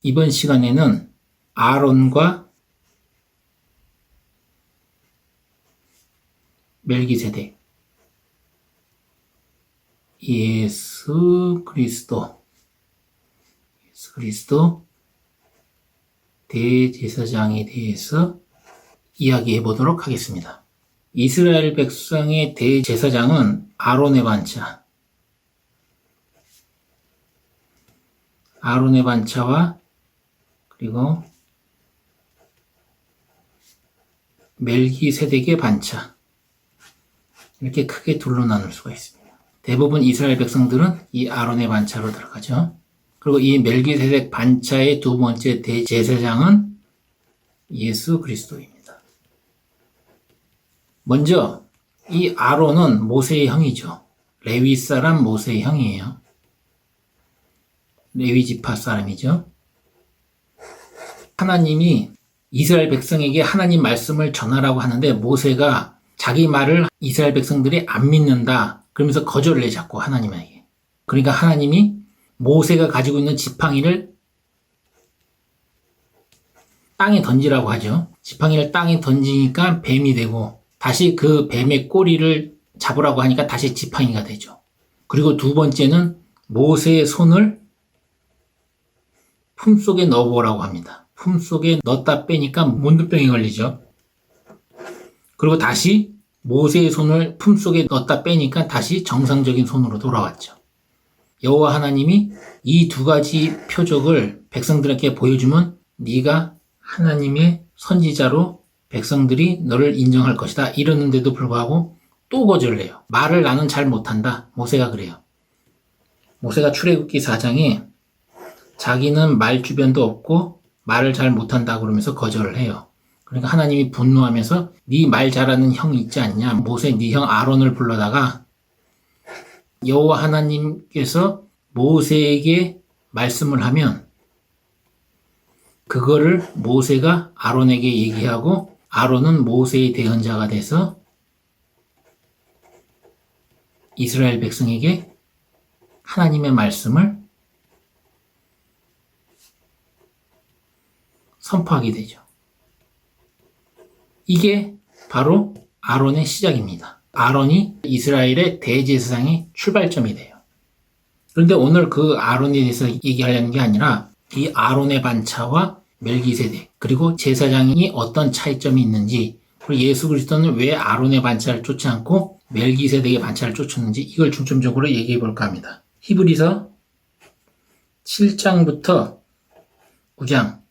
이번 시간에는 아론과 멜기세덱, 예수 그리스도 대제사장에 대해서 이야기해 보도록 하겠습니다. 이스라엘 백성의 대제사장은 아론의 반차와 그리고 멜기세덱의 반차, 이렇게 크게 둘로 나눌 수가 있습니다. 대부분 이스라엘 백성들은 이 아론의 반차로 들어가죠. 그리고 이 멜기세덱 반차의 두 번째 대제사장은 예수 그리스도입니다. 먼저 이 아론은 모세의 형이죠. 레위 사람 모세의 형이에요. 레위 지파 사람이죠. 하나님이 이스라엘 백성에게 하나님 말씀을 전하라고 하는데 모세가 자기 말을 이스라엘 백성들이 안 믿는다 그러면서 거절을 해 자꾸 하나님에게. 그러니까 하나님이 모세가 가지고 있는 지팡이를 땅에 던지라고 하죠. 지팡이를 땅에 던지니까 뱀이 되고 다시 그 뱀의 꼬리를 잡으라고 하니까 다시 지팡이가 되죠. 그리고 두 번째는 모세의 손을 품속에 넣어보라고 합니다. 품속에 넣었다 빼니까 문두병이 걸리죠. 그리고 다시 모세의 손을 품속에 넣었다 빼니까 다시 정상적인 손으로 돌아왔죠. 여호와 하나님이 이 두 가지 표적을 백성들에게 보여주면 네가 하나님의 선지자로 백성들이 너를 인정할 것이다 이러는데도 불구하고 또 거절을 해요. 말을 나는 잘 못한다. 모세가 그래요. 모세가 출애굽기 4장에 자기는 말 주변도 없고 말을 잘 못한다 그러면서 거절을 해요. 그러니까 하나님이 분노하면서 네 말 잘하는 형 있지 않냐, 모세 네 형 아론을 불러다가 여호와 하나님께서 모세에게 말씀을 하면 그거를 모세가 아론에게 얘기하고 아론은 모세의 대언자가 돼서 이스라엘 백성에게 하나님의 말씀을 선포하게 되죠. 이게 바로 아론의 시작입니다. 아론이 이스라엘의 대제사장의 출발점이 돼요. 그런데 오늘 그 아론에 대해서 얘기하려는 게 아니라 이 아론의 반차와 멜기세덱 그리고 제사장이 어떤 차이점이 있는지, 그리고 예수 그리스도는 왜 아론의 반차를 쫓지 않고 멜기세덱의 반차를 쫓았는지 이걸 중점적으로 얘기해 볼까 합니다. 히브리서 7장부터 9장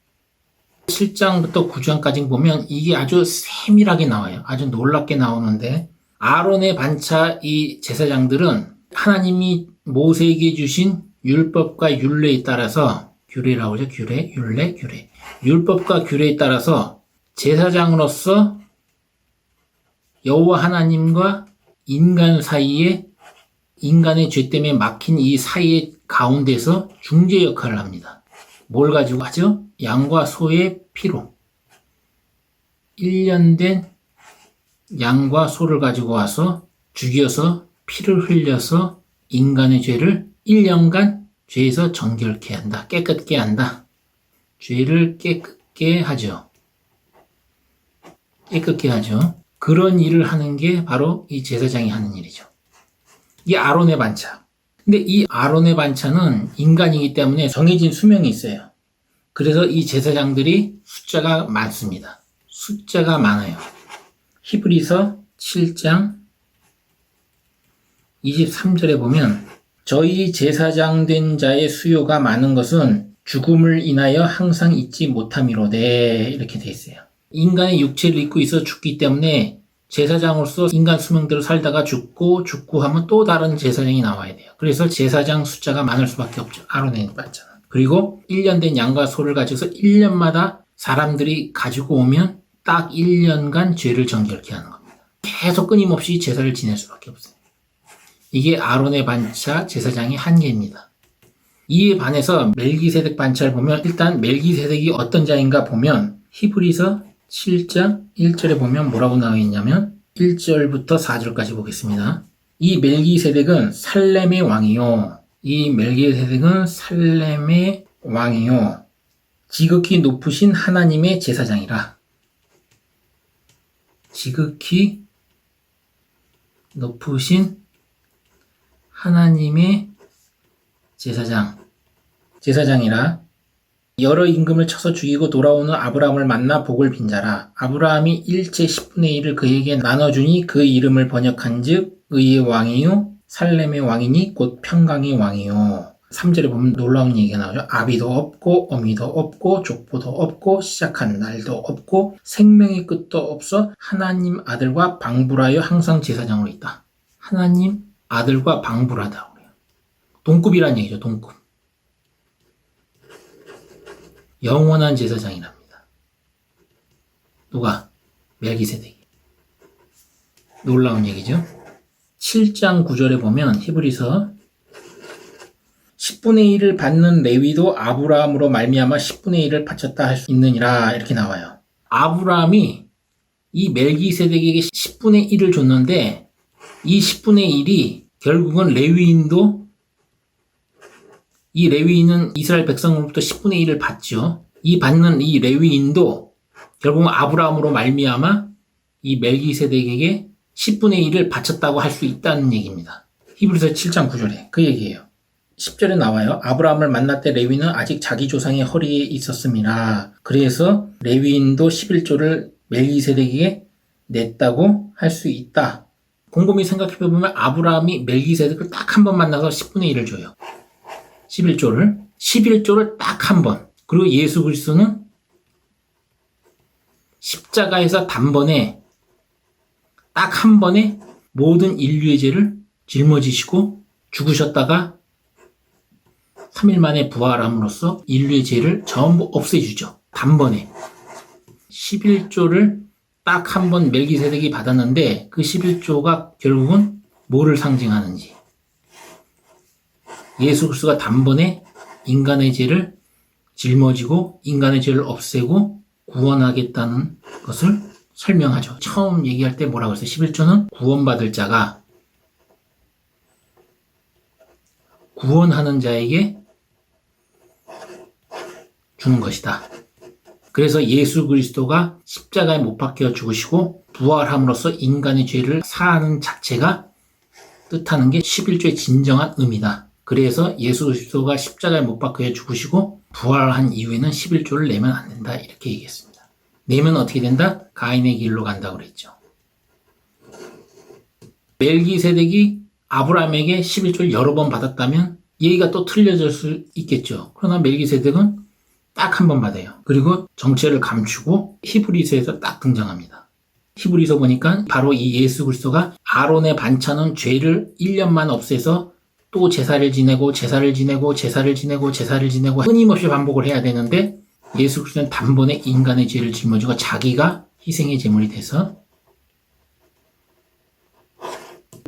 7장부터 9장까지 보면 이게 아주 세밀하게 나와요. 아주 놀랍게 나오는데 아론의 반차 이 제사장들은 하나님이 모세에게 주신 율법과 율례에 따라서 규례라고 하죠. 규례. 율법과 규례에 따라서 제사장으로서 여호와 하나님과 인간 사이에 인간의 죄 때문에 막힌 이 사이의 가운데서 중재 역할을 합니다. 뭘 가지고 하죠? 양과 소의 피로 1년 된 양과 소를 가지고 와서 죽여서 피를 흘려서 인간의 죄를 1년간 죄에서 정결케 한다. 깨끗게 한다. 죄를 깨끗게 하죠. 그런 일을 하는 게 바로 이 제사장이 하는 일이죠. 이 아론의 반차. 근데 이 아론의 반차는 인간이기 때문에 정해진 수명이 있어요. 그래서 이 제사장들이 숫자가 많습니다. 숫자가 많아요. 히브리서 7장 23절에 보면 저희 제사장 된 자의 수요가 많은 것은 죽음을 인하여 항상 잊지 못함이로되 이렇게 돼 있어요. 인간의 육체를 입고 있어 죽기 때문에 제사장으로서 인간 수명대로 살다가 죽고 하면 또 다른 제사장이 나와야 돼요. 그래서 제사장 숫자가 많을 수밖에 없죠. 아론의 반차는. 그리고 1년 된 양과 소를 가져서 1년마다 사람들이 가지고 오면 딱 1년간 죄를 정결케 하는 겁니다. 계속 끊임없이 제사를 지낼 수밖에 없어요. 이게 아론의 반차 제사장의 한계입니다. 이에 반해서 멜기세덱 반차를 보면 일단 멜기세덱이 어떤 자인가 보면 히브리서 7장 1절에 보면 뭐라고 나와 있냐면 1절부터 4절까지 보겠습니다. 이 멜기세덱은 살렘의 왕이요. 지극히 높으신 하나님의 제사장이라. 지극히 높으신 하나님의 제사장이라. 여러 임금을 쳐서 죽이고 돌아오는 아브라함을 만나 복을 빈 자라. 아브라함이 일체 10분의 1을 그에게 나눠주니 그 이름을 번역한 즉 의의 왕이요 살렘의 왕이니 곧 평강의 왕이요. 3절에 보면 놀라운 얘기가 나오죠. 아비도 없고 어미도 없고 족보도 없고 시작한 날도 없고 생명의 끝도 없어 하나님 아들과 방불하여 항상 제사장으로 있다. 하나님 아들과 방불하다. 동급이란 얘기죠. 동급. 영원한 제사장이랍니다. 누가? 멜기세덱이. 놀라운 얘기죠. 7장 9절에 보면 히브리서 10분의 1을 받는 레위도 아브라함으로 말미암아 10분의 1을 바쳤다 할 수 있느니라 이렇게 나와요. 아브라함이 이 멜기세덱에게 10분의 1을 줬는데 이 10분의 1이 결국은 레위인도 이 레위인은 이스라엘 백성으로부터 10분의 1을 받죠. 이 받는 이 레위인도 결국은 아브라함으로 말미암아 이 멜기세덱에게 10분의 1을 바쳤다고 할 수 있다는 얘기입니다. 히브리서 7장 9절에 그 얘기예요. 10절에 나와요. 아브라함을 만날 때 레위는 아직 자기 조상의 허리에 있었습니다. 그래서 레위인도 11조를 멜기세덱에게 냈다고 할 수 있다. 곰곰이 생각해보면 아브라함이 멜기세덱을 딱 한 번 만나서 10분의 1을 줘요. 11조를 딱 한 번. 그리고 예수 그리스도는 십자가에서 단번에 딱 한 번에 모든 인류의 죄를 짊어지시고 죽으셨다가 3일 만에 부활함으로써 인류의 죄를 전부 없애주죠. 단번에. 11조를 딱 한 번 멜기세덱이 받았는데 그 11조가 결국은 뭐를 상징하는지. 예수 그리스도가 단번에 인간의 죄를 짊어지고 인간의 죄를 없애고 구원하겠다는 것을 설명하죠. 처음 얘기할 때 뭐라고 했어요? 11조는 구원받을 자가 구원하는 자에게 주는 것이다. 그래서 예수 그리스도가 십자가에 못 박혀 죽으시고 부활함으로써 인간의 죄를 사하는 자체가 뜻하는 게 11조의 진정한 의미다. 그래서 예수 그리스도가 십자가에 못 박혀 죽으시고 부활한 이후에는 11조를 내면 안 된다. 이렇게 얘기했습니다. 내면 어떻게 된다? 가인의 길로 간다고 그랬죠. 멜기세덱이 아브라함에게 11조를 여러 번 받았다면 얘기가 또 틀려질 수 있겠죠. 그러나 멜기세덱은 딱 한 번 받아요. 그리고 정체를 감추고 히브리서에서 딱 등장합니다. 히브리서 보니까 바로 이 예수 그리스도가 아론의 반찬은 죄를 1년만 없애서 또 제사를 지내고 끊임없이 반복을 해야 되는데 예수 그리스도는 단번에 인간의 죄를 짊어지고 자기가 희생의 제물이 돼서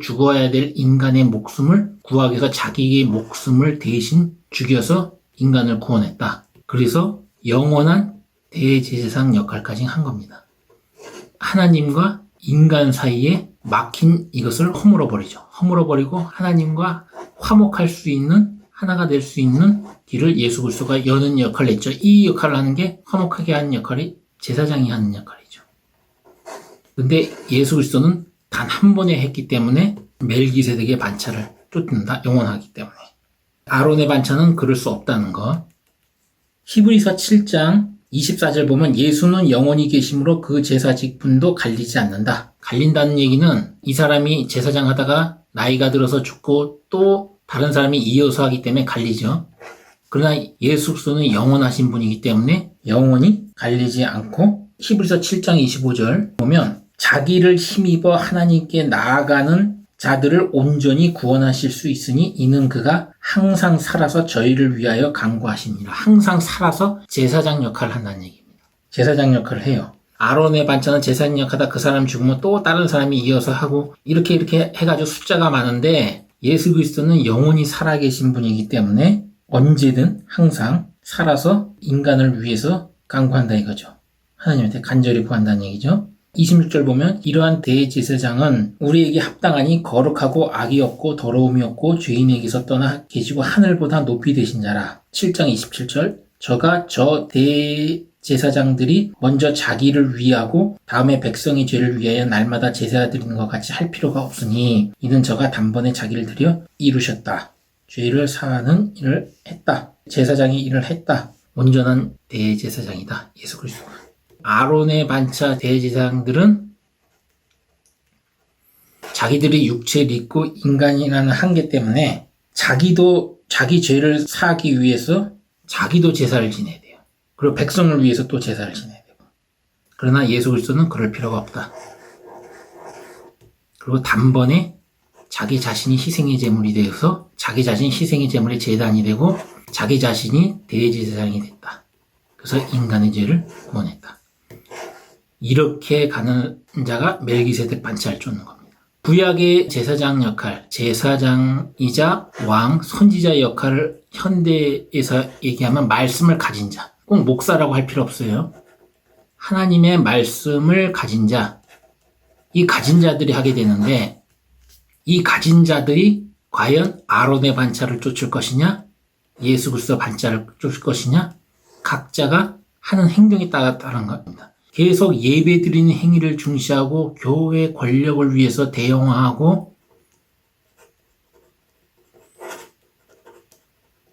죽어야 될 인간의 목숨을 구하기 위해서 자기의 목숨을 대신 죽여서 인간을 구원했다. 그래서 영원한 대제사장 역할까지 한 겁니다. 하나님과 인간 사이에 막힌 이것을 허물어버리죠. 허물어버리고 하나님과 화목할 수 있는 하나가 될 수 있는 길을 예수 그리스도가 여는 역할을 했죠. 이 역할을 하는 게 화목하게 하는 역할이 제사장이 하는 역할이죠. 근데 예수 그리스도는 단 한 번에 했기 때문에 멜기세덱의 반차를 쫓는다. 영원하기 때문에. 아론의 반차는 그럴 수 없다는 것. 히브리서 7장 24절 보면 예수는 영원히 계심으로 그 제사 직분도 갈리지 않는다. 갈린다는 얘기는 이 사람이 제사장 하다가 나이가 들어서 죽고 또 다른 사람이 이어서 하기 때문에 갈리죠. 그러나 예수 그리스도는 영원하신 분이기 때문에 영원히 갈리지 않고 히브리서 7장 25절 보면 자기를 힘입어 하나님께 나아가는 자들을 온전히 구원하실 수 있으니 이는 그가 항상 살아서 저희를 위하여 간구하십니다. 항상 살아서 제사장 역할을 한다는 얘기입니다. 제사장 역할을 해요. 아론의 반차는 제사장 역하다 그 사람 죽으면 또 다른 사람이 이어서 하고 이렇게 해가지고 숫자가 많은데 예수 그리스도는 영원히 살아계신 분이기 때문에 언제든 항상 살아서 인간을 위해서 간구한다 이거죠. 하나님한테 간절히 구한다는 얘기죠. 26절 보면 이러한 대제사장은 우리에게 합당하니 거룩하고 악이 없고 더러움이 없고 죄인에게서 떠나 계시고 하늘보다 높이 되신 자라. 7장 27절 저가 저 대제사장들이 먼저 자기를 위하고 다음에 백성의 죄를 위하여 날마다 제사 드리는 것 같이 할 필요가 없으니 이는 저가 단번에 자기를 들여 이루셨다. 죄를 사하는 일을 했다. 제사장이 일을 했다. 온전한 대제사장이다. 예수 그리스도가. 아론의 반차 대제사장들은 자기들이 육체를 입고 인간이라는 한계 때문에 자기도 자기 죄를 사하기 위해서 자기도 제사를 지내야 돼요. 그리고 백성을 위해서 또 제사를 지내야 되고. 그러나 예수 그리스도는 그럴 필요가 없다. 그리고 단번에 자기 자신이 희생의 제물이 되어서 자기 자신이 희생의 제물의 제단이 되고 자기 자신이 대제사장이 됐다. 그래서 인간의 죄를 구원했다. 이렇게 가는 자가 멜기세덱 반차를 쫓는 겁니다. 구약의 제사장 역할, 제사장이자 왕, 선지자 역할을 현대에서 얘기하면 말씀을 가진 자, 꼭 목사라고 할 필요 없어요. 하나님의 말씀을 가진 자, 이 가진 자들이 하게 되는데 이 가진 자들이 과연 아론의 반차를 쫓을 것이냐, 예수 그리스도 반차를 쫓을 것이냐, 각자가 하는 행동에 따랐다는 겁니다. 계속 예배드리는 행위를 중시하고 교회 권력을 위해서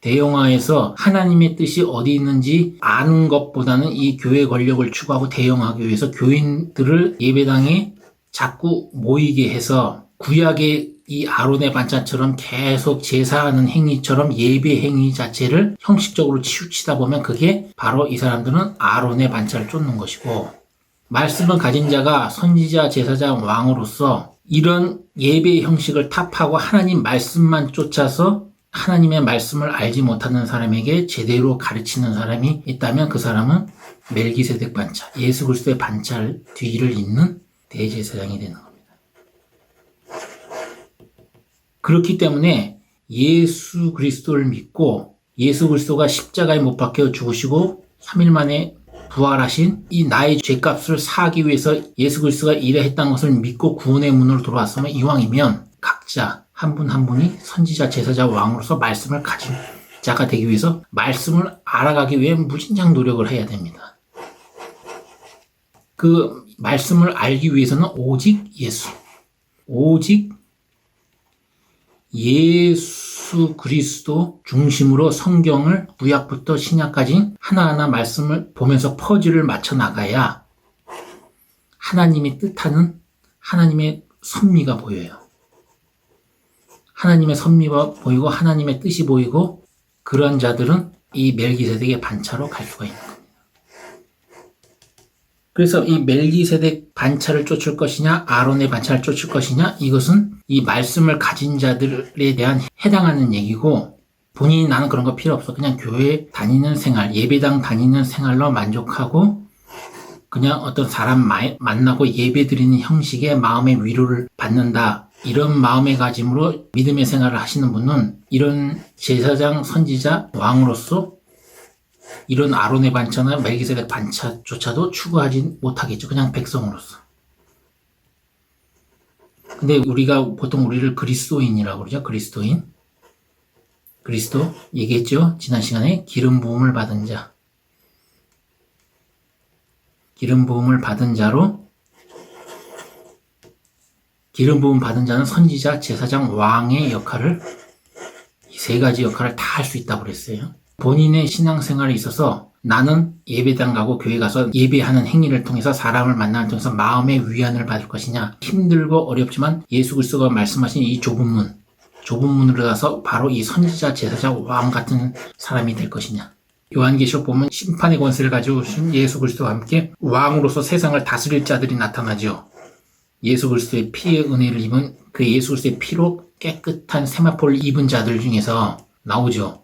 대형화해서 하나님의 뜻이 어디 있는지 아는 것보다는 이 교회 권력을 추구하고 대형화하기 위해서 교인들을 예배당에 자꾸 모이게 해서 구약의 이 아론의 반차처럼 계속 제사하는 행위처럼 예배 행위 자체를 형식적으로 치우치다 보면 그게 바로 이 사람들은 아론의 반차를 쫓는 것이고, 말씀을 가진 자가 선지자, 제사장, 왕으로서 이런 예배 형식을 타파하고 하나님 말씀만 쫓아서 하나님의 말씀을 알지 못하는 사람에게 제대로 가르치는 사람이 있다면 그 사람은 멜기세덱 반차, 예수 그리스도의 반차를 뒤를 잇는 대제사장이 되는 겁니다. 그렇기 때문에 예수 그리스도를 믿고 예수 그리스도가 십자가에 못 박혀 죽으시고 3일 만에 부활하신 이 나의 죄값을 사하기 위해서 예수 그리스도가 일했다는 것을 믿고 구원의 문으로 들어왔으면 이왕이면 각자 한 분 한 분이 선지자, 제사자, 왕으로서 말씀을 가진 자가 되기 위해서 말씀을 알아가기 위해 무진장 노력을 해야 됩니다. 그 말씀을 알기 위해서는 오직 예수 그리스도 중심으로 성경을 구약부터 신약까지 하나하나 말씀을 보면서 퍼즐을 맞춰 나가야 하나님이 뜻하는 하나님의 섭리가 보여요. 하나님의 섭리가 보이고 하나님의 뜻이 보이고 그런 자들은 이 멜기세덱의 반차로 갈 수가 있는 겁니다. 그래서 이 멜기세덱 반차를 쫓을 것이냐, 아론의 반차를 쫓을 것이냐, 이것은 이 말씀을 가진 자들에 대한 해당하는 얘기고, 본인이 나는 그런 거 필요 없어. 그냥 교회 다니는 생활, 예배당 다니는 생활로 만족하고 그냥 어떤 사람 만나고 예배 드리는 형식의 마음의 위로를 받는다. 이런 마음의가짐으로 믿음의 생활을 하시는 분은 이런 제사장, 선지자, 왕으로서 이런 아론의 반차나 멜기세덱 반차조차도 추구하지 못하겠죠. 그냥 백성으로서. 근데 우리가 보통 우리를 그리스도인이라고 그러죠. 그리스도 얘기했죠. 지난 시간에 기름 부음을 받은 자. 기름 부음을 받은 자로 기름 부음 받은 자는 선지자, 제사장, 왕의 역할을 이 세 가지 역할을 다 할 수 있다고 그랬어요. 본인의 신앙생활에 있어서 나는 예배당 가고 교회 가서 예배하는 행위를 통해서 사람을 만남을 통해서 마음의 위안을 받을 것이냐, 힘들고 어렵지만 예수 그리스도가 말씀하신 이 좁은 문으로 가서 바로 이 선지자, 제사장, 왕 같은 사람이 될 것이냐. 요한계시록 보면 심판의 권세를 가지고 오신 예수 그리스도와 함께 왕으로서 세상을 다스릴 자들이 나타나죠. 예수 그리스도의 피의 은혜를 입은 그 예수 그리스도의 피로 깨끗한 세마포를 입은 자들 중에서 나오죠.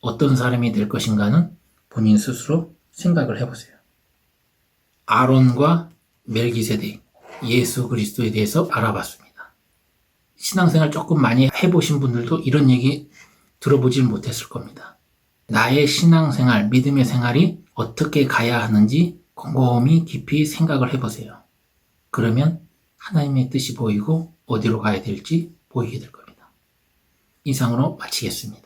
어떤 사람이 될 것인가는 본인 스스로 생각을 해보세요. 아론과 멜기세덱, 예수 그리스도에 대해서 알아봤습니다. 신앙생활 조금 많이 해보신 분들도 이런 얘기 들어보질 못했을 겁니다. 나의 신앙생활, 믿음의 생활이 어떻게 가야 하는지 곰곰이 깊이 생각을 해보세요. 그러면 하나님의 뜻이 보이고 어디로 가야 될지 보이게 될 겁니다. 이상으로 마치겠습니다.